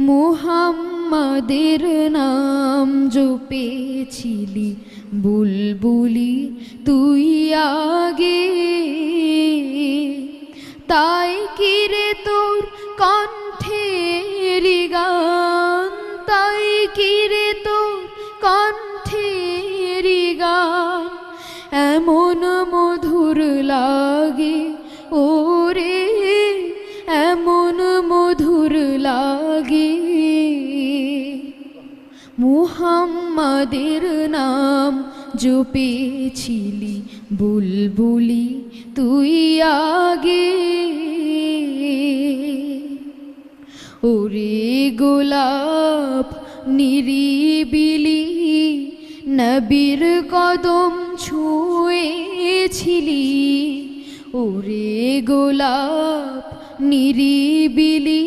মুহাম্মাদের নাম জপেছিলি বুলবুলি তুই আগে, তাই কিরে তোর কণ্ঠের গান, তাই কিরে তোর কণ্ঠের গান এমন মধুর লাগে ওরে, এমন মধুর লাগে। মুহাম্মাদের নাম জপেছিলি বুলবুলি তুই আগে, ওরে গোলাপ নিরিবিলি নবীর কদম ছুঁয়েছিলি, ওরে গোলাপ নিরিবিলি